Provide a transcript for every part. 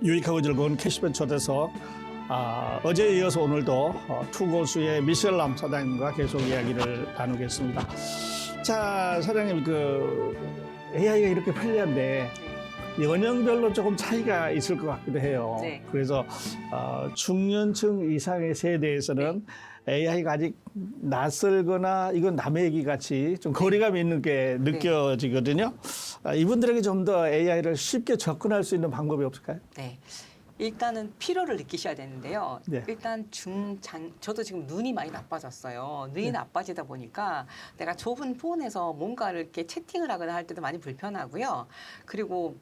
유익하고 즐거운 캐시밴 초대서 어제에 이어서 오늘도 투고수의 미셸람 사장님과 계속 이야기를 나누겠습니다. 자, 사장님, AI가 이렇게 편리한데 연령별로 조금 차이가 있을 것 같기도 해요. 네. 그래서 중년층 이상의 세대에서는 AI가 아직 낯설거나 이건 남의 얘기 같이 좀 거리감이 있는 게 느껴지거든요. 이분들에게 좀 더 AI를 쉽게 접근할 수 있는 방법이 없을까요? 네. 일단은 필요를 느끼셔야 되는데요. 네. 일단 저도 지금 눈이 많이 나빠졌어요. 눈이 나빠지다 보니까 내가 좁은 폰에서 뭔가를 이렇게 채팅을 하거나 할 때도 많이 불편하고요. 그리고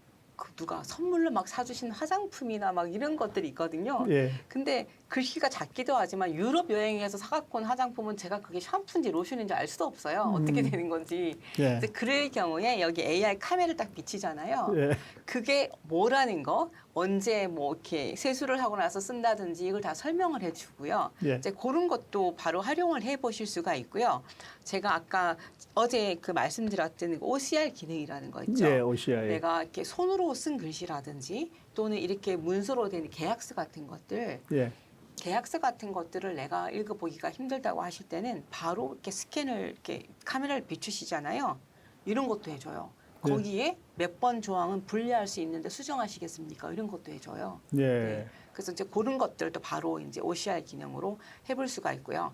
누가 선물로 막 사주신 화장품이나 막 이런 것들이 있거든요. 예. 근데 글씨가 작기도 하지만 유럽 여행에서 사갖고 온 화장품은 제가 그게 샴푸인지 로션인지 알 수도 없어요. 어떻게 되는 건지. 예. 근데 그럴 경우에 여기 AI 카메라를 딱 비치잖아요. 예. 그게 뭐라는 거, 언제 뭐 이렇게 세수를 하고 나서 쓴다든지 이걸 다 설명을 해주고요. 예. 이제 그런 것도 바로 활용을 해보실 수가 있고요. 제가 아까 어제 말씀드렸던 OCR 기능이라는 거 있죠. 예, OCR. 내가 이렇게 손으로 쓴 글씨라든지 또는 이렇게 문서로 된 계약서 같은 것들, 예. 계약서 같은 것들을 내가 읽어보기가 힘들다고 하실 때는 바로 이렇게 스캔을 이렇게 카메라를 비추시잖아요. 이런 것도 해줘요. 네. 거기에 몇 번 조항은 분리할 수 있는데 수정하시겠습니까? 이런 것도 해줘요. 예. 네. 그래서 이제 그런 것들도 바로 이제 OCR 기능으로 해볼 수가 있고요.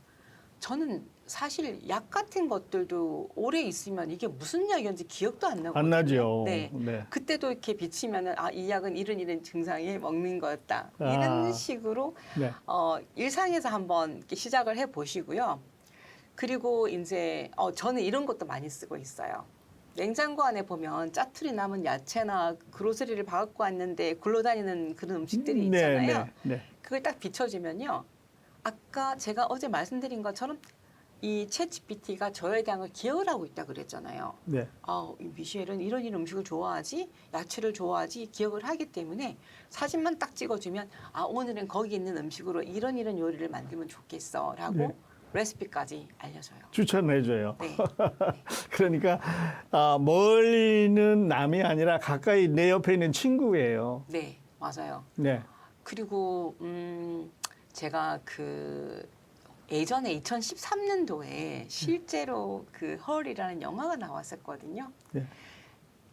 저는 사실 약 같은 것들도 오래 있으면 이게 무슨 약이었는지 기억도 안 나거든요. 안 나죠. 네. 네. 그때도 이렇게 비치면은 이 약은 이런 증상에 먹는 거였다. 이런 식으로 네. 일상에서 한번 이렇게 시작을 해 보시고요. 그리고 이제 저는 이런 것도 많이 쓰고 있어요. 냉장고 안에 보면 짜투리 남은 야채나 그로스리를 봐갖고 왔는데 굴러다니는 그런 음식들이 있잖아요. 네. 그걸 딱 비춰주면요. 아까 제가 어제 말씀드린 것처럼 이 챗GPT가 저에 대한 걸 기억을 하고 있다 그랬잖아요. 네. 이 미셸은 이런 음식을 좋아하지, 야채를 좋아하지 기억을 하기 때문에 사진만 딱 찍어주면 오늘은 거기 있는 음식으로 이런 요리를 만들면 좋겠어라고 네. 레시피까지 알려줘요. 추천해줘요. 네. 그러니까 멀리 있는 남이 아니라 가까이 내 옆에 있는 친구예요. 네, 맞아요. 네. 그리고 제가 예전에 2013년도에 실제로 헐이라는 영화가 나왔었거든요. 네.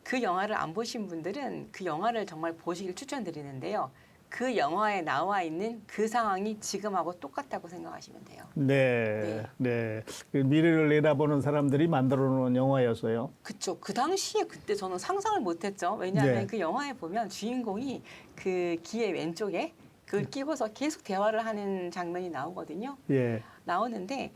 그 영화를 안 보신 분들은 그 영화를 정말 보시길 추천드리는데요. 그 영화에 나와 있는 그 상황이 지금하고 똑같다고 생각하시면 돼요. 네. 네. 그 미래를 내다보는 사람들이 만들어 놓은 영화였어요. 그쵸. 그 당시에 그때 저는 상상을 못했죠. 왜냐하면 네. 그 영화에 보면 주인공이 그 귀의 왼쪽에 그걸 끼고서 계속 대화를 하는 장면이 나오거든요. 예. 나오는데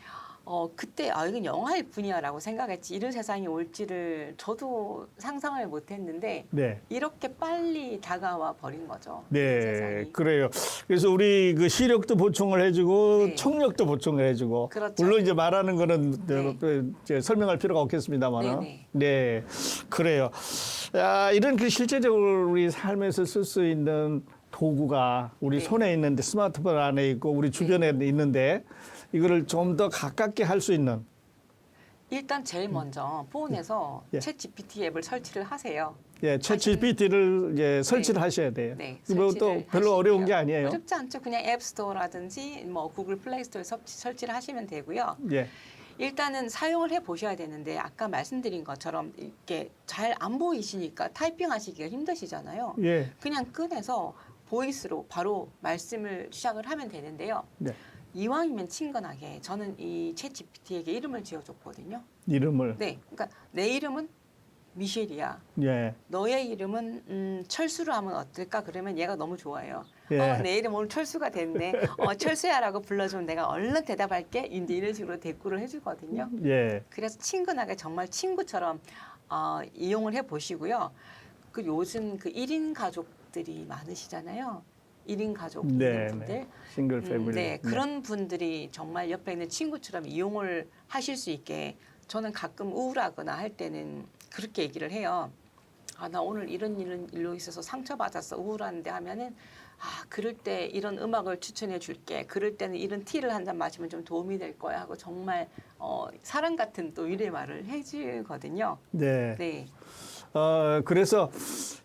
그때 이건 영화일 뿐이야라고 생각했지 이런 세상이 올지를 저도 상상을 못했는데 네. 이렇게 빨리 다가와 버린 거죠. 네, 세상이. 그래요. 그래서 우리 시력도 보충을 해주고 네. 청력도 보충을 해주고. 그렇죠. 물론 이제 말하는 거는 네. 이제 설명할 필요가 없겠습니다만. 네네. 네, 그래요. 이런 실제적으로 우리 삶에서 쓸 수 있는 도구가 우리 네. 손에 있는데 스마트폰 안에 있고 우리 주변에 있는데 이거를 좀 더 가깝게 할 수 있는. 일단 제일 먼저 폰에서 예. 챗 GPT 앱을 설치를 하세요. 예, 챗 GPT를 이제 설치를 하셔야 돼요. 네, 이거 또 설치를 별로 어려운 하시고요. 게 아니에요. 어렵지 않죠. 그냥 앱스토어라든지 구글 플레이스토어에 설치를 하시면 되고요. 예, 일단은 사용을 해 보셔야 되는데 아까 말씀드린 것처럼 이렇게 잘 안 보이시니까 타이핑하시기가 힘드시잖아요. 예, 그냥 꺼내서 보이스로 바로 말씀을 시작을 하면 되는데요. 네. 이왕이면 친근하게 저는 이 챗 GPT에게 이름을 지어줬거든요. 이름을. 네, 그러니까 내 이름은 미셸이야. 예, 너의 이름은 철수로 하면 어떨까? 그러면 얘가 너무 좋아해요. 예. 내 이름 오늘 철수가 됐네. 철수야라고 불러주면 내가 얼른 대답할게. 이제 이런 식으로 대꾸를 해주거든요. 예. 그래서 친근하게 정말 친구처럼 이용을 해보시고요. 요즘 1인 가족들이 많으시잖아요. 1인 가족 있는 네, 분들. 네. 싱글 패밀리. 네, 그런 분들이 정말 옆에 있는 친구처럼 이용을 하실 수 있게 저는 가끔 우울하거나 할 때는 그렇게 얘기를 해요. 나 오늘 이런 일로 있어서 상처받았어. 우울한데 하면은 그럴 때 이런 음악을 추천해 줄게. 그럴 때는 이런 티를 한 잔 마시면 좀 도움이 될 거야 하고 정말 사랑 같은 또 위로의 말을 해주거든요. 네. 네. 그래서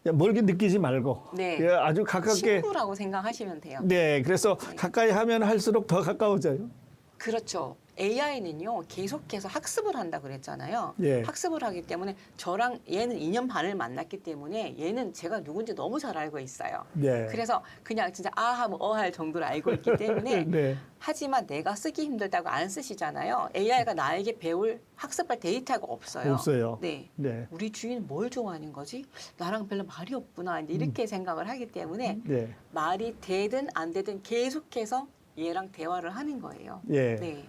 멀게 느끼지 말고 네. 예, 아주 가깝게. 친구라고 생각하시면 돼요. 네, 그래서 네. 가까이 하면 할수록 더 가까워져요. 그렇죠. AI는요 계속해서 학습을 한다 그랬잖아요. 예. 학습을 하기 때문에 저랑 얘는 2년 반을 만났기 때문에 얘는 제가 누군지 너무 잘 알고 있어요. 네. 그래서 그냥 진짜 아 하면 어 할 정도로 알고 있기 때문에 네. 하지만 내가 쓰기 힘들다고 안 쓰시잖아요. AI가 나에게 배울 학습할 데이터가 없어요. 없어요. 네. 네. 우리 주인은 뭘 좋아하는 거지? 나랑 별로 말이 없구나. 이제 이렇게 생각을 하기 때문에 네. 말이 되든 안 되든 계속해서 얘랑 대화를 하는 거예요. 예. 네.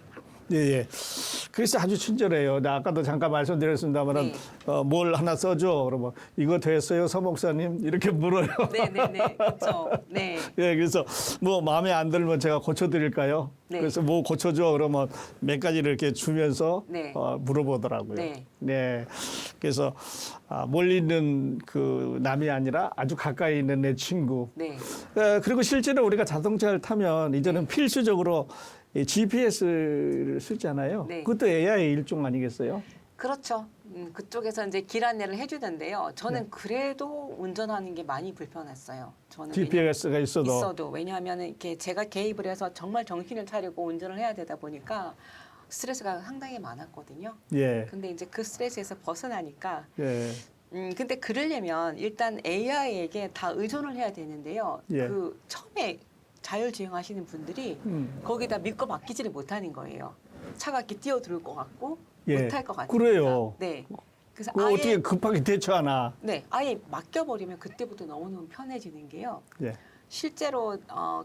예, 예. 그래서 아주 친절해요. 나 아까도 잠깐 말씀드렸습니다만은 네. 뭘 하나 써줘. 그러면 이거 됐어요, 서 목사님? 이렇게 물어요. 네네네. 그렇죠. 네. 예, 그래서 뭐 마음에 안 들면 제가 고쳐드릴까요? 네. 그래서 뭐 고쳐줘. 그러면 몇 가지를 이렇게 주면서 네. 물어보더라고요. 네. 네. 그래서 멀리 있는 그 남이 아니라 아주 가까이 있는 내 친구. 네. 그리고 실제로 우리가 자동차를 타면 이제는 필수적으로 이 GPS를 쓰잖아요. 네. 그것도 AI 일종 아니겠어요? 그렇죠. 그쪽에서 이제 길 안내를 해주던데요. 저는 네. 그래도 운전하는 게 많이 불편했어요. 저는 GPS가 있어도. 있어도 왜냐하면 이렇게 제가 개입을 해서 정말 정신을 차리고 운전을 해야 되다 보니까 스트레스가 상당히 많았거든요. 예. 근데 이제 그 스트레스에서 벗어나니까 예. 근데 그러려면 일단 AI에게 다 의존을 해야 되는데요. 예. 그 처음에 자율주행하시는 분들이 거기다 믿고 맡기지를 못하는 거예요. 차가 이렇게 뛰어들 것 같고 예. 못할 것 같으니까. 그래요. 네. 그래서 그거 어떻게 급하게 대처하나? 네, 아예 맡겨버리면 그때부터 너무너무 편해지는 게요. 예. 실제로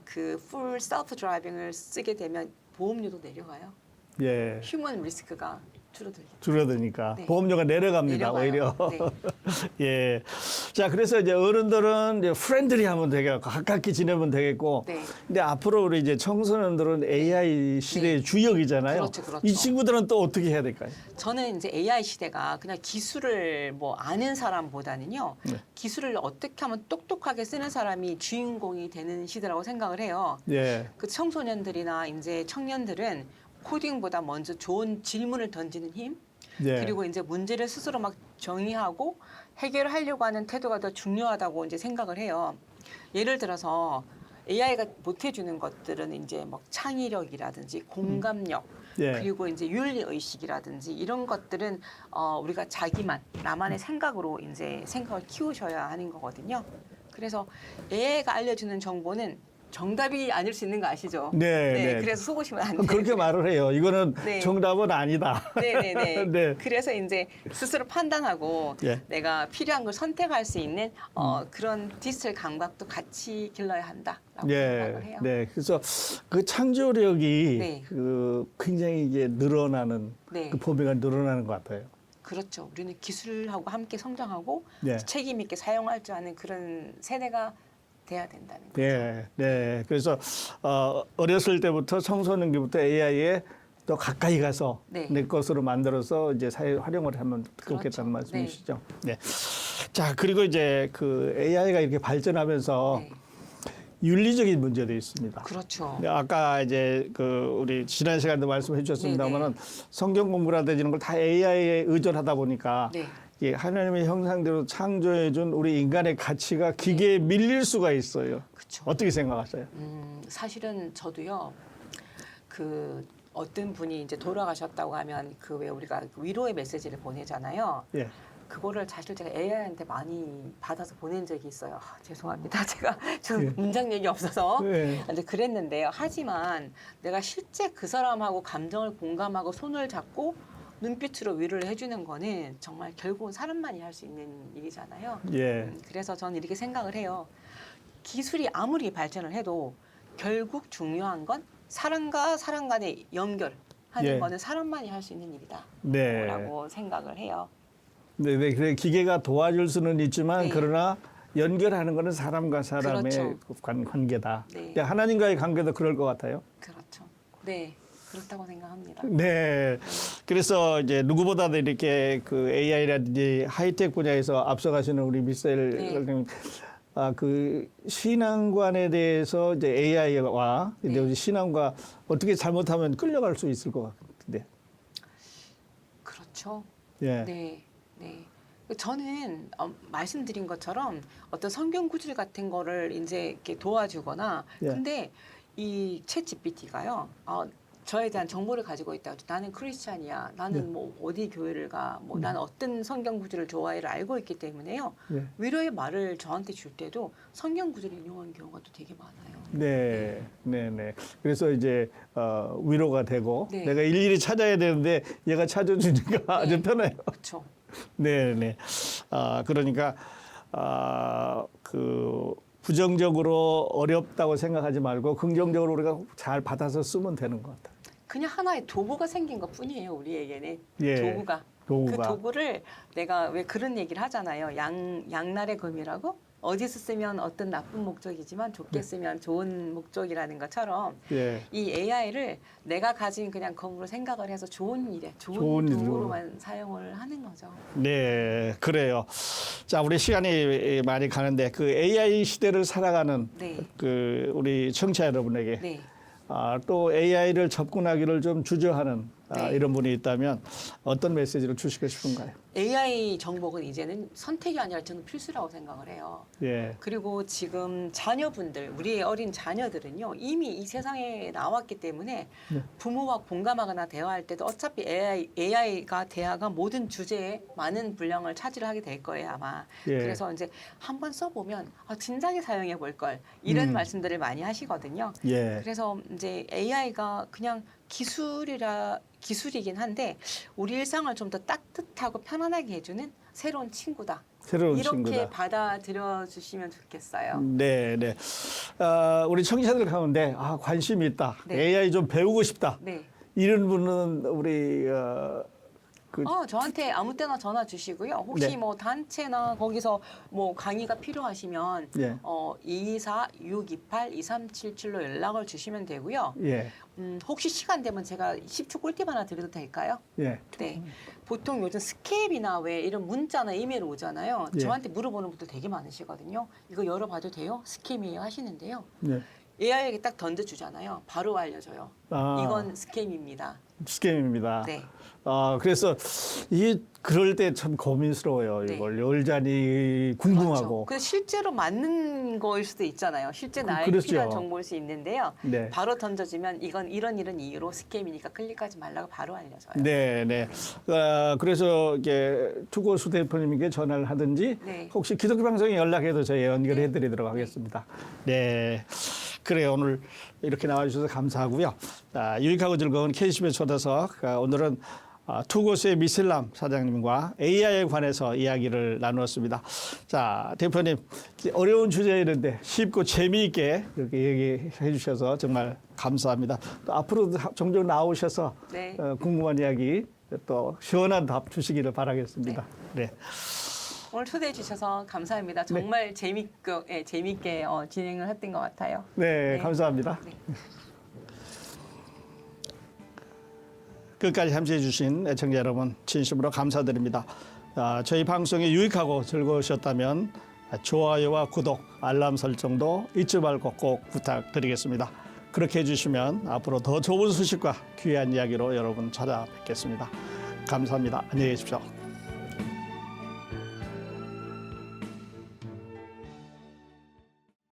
그 풀 셀프 드라이빙을 쓰게 되면 보험료도 내려가요. 예. 휴먼 리스크가 줄어들죠. 줄어드니까 네. 보험료가 내려갑니다. 내려가요. 오히려. 네. 예. 자, 그래서 이제 어른들은 이제 프렌들리 하면 되겠고 가깝게 지내면 되겠고. 네. 근데 앞으로 우리 이제 청소년들은 AI 시대의 네. 주역이잖아요. 그렇죠, 그렇죠. 이 친구들은 또 어떻게 해야 될까요? 저는 이제 AI 시대가 그냥 기술을 뭐 아는 사람보다는요. 네. 기술을 어떻게 하면 똑똑하게 쓰는 사람이 주인공이 되는 시대라고 생각을 해요. 예. 그 청소년들이나 이제 청년들은 코딩보다 먼저 좋은 질문을 던지는 힘, 예. 그리고 이제 문제를 스스로 막 정의하고 해결하려고 하는 태도가 더 중요하다고 이제 생각을 해요. 예를 들어서 AI가 못 해주는 것들은 이제 뭐 창의력이라든지 공감력, 예. 그리고 이제 윤리 의식이라든지 이런 것들은 우리가 자기만 나만의 생각으로 이제 생각을 키우셔야 하는 거거든요. 그래서 AI가 알려주는 정보는 정답이 아닐 수 있는 거 아시죠? 네, 네. 그래서 속으시면 안 돼요. 그렇게 말을 해요. 이거는 네. 정답은 아니다. 네네네. 네. 그래서 이제 스스로 판단하고 예. 내가 필요한 걸 선택할 수 있는 그런 디지털 감각도 같이 길러야 한다라고 생각을 해요. 네. 그래서 그 창조력이 네. 그 굉장히 이제 늘어나는 네. 그 범위가 늘어나는 것 같아요. 그렇죠. 우리는 기술하고 함께 성장하고 네. 책임 있게 사용할 줄 아는 그런 세대가 돼야 된다는 거죠. 네, 네. 그래서 어렸을 때부터 청소년기부터 AI에 더 가까이 가서 네. 내 것으로 만들어서 이제 사회 활용을 하면 좋겠다는 그렇죠. 말씀이시죠. 네. 자, 그리고 이제 그 AI가 이렇게 발전하면서 네. 윤리적인 문제도 있습니다. 그렇죠. 네, 아까 이제 그 우리 지난 시간에도 말씀해 주셨습니다만은 성경 공부라든지 이런 걸 다 AI에 의존하다 보니까 네. 이 하나님의 형상대로 창조해 준 우리 인간의 가치가 기계에 밀릴 수가 있어요. 그렇죠. 어떻게 생각하세요? 사실은 저도요. 그 어떤 분이 이제 돌아가셨다고 하면 그 왜 우리가 위로의 메시지를 보내잖아요. 예. 그거를 사실 제가 AI한테 많이 받아서 보낸 적이 있어요. 죄송합니다. 제가 좀 예. 문장력이 없어서 네. 이제 그랬는데요. 하지만 내가 실제 그 사람하고 감정을 공감하고 손을 잡고 눈빛으로 위로를 해주는 거는 정말 결국은 사람만이 할 수 있는 일이잖아요. 예. 그래서 저는 이렇게 생각을 해요. 기술이 아무리 발전을 해도 결국 중요한 건 사람과 사람 간의 연결하는 예. 거는 사람만이 할 수 있는 일이다. 네. 라고 생각을 해요. 네, 네. 그래 기계가 도와줄 수는 있지만 네. 그러나 연결하는 것은 사람과 사람의 그렇죠. 관계다. 네. 근데 하나님과의 관계도 그럴 것 같아요. 그렇죠. 네. 그렇다고 생각합니다. 네. 그래서 이제 누구보다도 이렇게 그 AI라든지 하이텍 분야에서 앞서가시는 우리 미셀 네. 그 신앙관에 대해서 이제 AI와 네. 이제 신앙과 어떻게 잘못하면 끌려갈 수 있을 것 같은데. 그렇죠. 예. 네. 네. 저는 말씀드린 것처럼 어떤 성경 구절 같은 거를 이제 이렇게 도와주거나 예. 근데 이 챗 GPT가요. 저에 대한 정보를 가지고 있다. 나는 크리스찬이야. 나는 예. 뭐 어디 교회를 가. 뭐 나는 어떤 성경 구절을 좋아해를 알고 있기 때문에요. 예. 위로의 말을 저한테 줄 때도 성경 구절을 인용하는 경우가 또 되게 많아요. 네, 네, 네. 그래서 이제 위로가 되고 네. 내가 일일이 찾아야 되는데 얘가 찾아주니까 아주 편해요. 그렇죠. 네, 네. 그러니까 그 부정적으로 어렵다고 생각하지 말고 긍정적으로 우리가 잘 받아서 쓰면 되는 것 같아요. 그냥 하나의 도구가 생긴 것 뿐이에요. 우리에게는 예. 도구가. 도구가. 그 도구를 내가 왜 그런 얘기를 하잖아요. 양날의 검이라고 어디서 쓰면 어떤 나쁜 목적이지만 좋게 쓰면 좋은 목적이라는 것처럼 예. 이 AI를 내가 가진 그냥 검으로 생각을 해서 좋은 일에 좋은 좋은 일로. 도구로만 사용을 하는 거죠. 네, 그래요. 자, 우리 시간이 많이 가는데 그 AI 시대를 살아가는 네. 그 우리 청취자 여러분에게 네. 또 AI를 접근하기를 좀 주저하는 네. 이런 분이 있다면 어떤 메시지를 주시고 싶은가요? AI 정복은 이제는 선택이 아니라 저는 필수라고 생각을 해요. 예, 그리고 지금 자녀분들, 우리의 어린 자녀들은요, 이미 이 세상에 나왔기 때문에 네. 부모와 공감하거나 대화할 때도 어차피 AI가 대화가 모든 주제에 많은 분량을 차지를 하게 될 거예요, 아마. 예. 그래서 이제 한번 써보면 진작에 사용해 볼 걸 이런 말씀들을 많이 하시거든요. 예, 그래서 이제 AI가 그냥 기술이긴 한데 우리 일상을 좀 더 따뜻하고 편안하게 해주는 새로운 친구다. 새로운 이렇게 친구다. 받아들여 주시면 좋겠어요. 네, 네. 우리 청취자들 가운데 관심이 있다. 네. AI 좀 배우고 싶다. 네. 이런 분은 우리 저한테 아무 때나 전화 주시고요. 혹시 네. 뭐 단체나 거기서 뭐 강의가 필요하시면 예. 224-628-2377로 연락을 주시면 되고요. 예, 혹시 시간 되면 제가 10초 꿀팁 하나 드려도 될까요? 예, 네. 보통 요즘 스캡이나 왜 이런 문자나 이메일 오잖아요. 예. 저한테 물어보는 분들 되게 많으시거든요. 이거 열어봐도 돼요? 스캠이에요 하시는데요. 예. AI에게 딱 던져주잖아요. 바로 알려줘요. 이건 스캠입니다. 스캠입니다. 네. 그래서 이게 그럴 때 참 고민스러워요. 네. 이걸 열자니 궁금하고. 그 실제로 맞는 거일 수도 있잖아요. 실제 나에게 그렇죠. 필요한 정보일 수 있는데요. 네. 바로 던져주면 이건 이런 이유로 스캠이니까 클릭하지 말라고 바로 알려줘요. 네, 네. 그래서 이게 투고수 대표님에게 전화를 하든지 네. 혹시 기독교 방송에 연락해도 저희 연결해 드리도록 하겠습니다. 네. 그래요. 오늘 이렇게 나와주셔서 감사하고요. 유익하고 즐거운 KCB 초대석. 오늘은 투고수의 미실람 사장님과 AI에 관해서 이야기를 나누었습니다. 자, 대표님 어려운 주제인데 쉽고 재미있게 이렇게 얘기해 주셔서 정말 감사합니다. 또 앞으로도 종종 나오셔서 네. 궁금한 이야기 또 시원한 답 주시기를 바라겠습니다. 네. 오늘 초대해 주셔서 감사합니다. 정말 재밌게 진행을 했던 것 같아요. 네, 네. 감사합니다. 네. 끝까지 함께해 주신 애청자 여러분 진심으로 감사드립니다. 저희 방송이 유익하고 즐거우셨다면 좋아요와 구독, 알람 설정도 잊지 말고 꼭 부탁드리겠습니다. 그렇게 해주시면 앞으로 더 좋은 소식과 귀한 이야기로 여러분 찾아뵙겠습니다. 감사합니다. 안녕히 계십시오.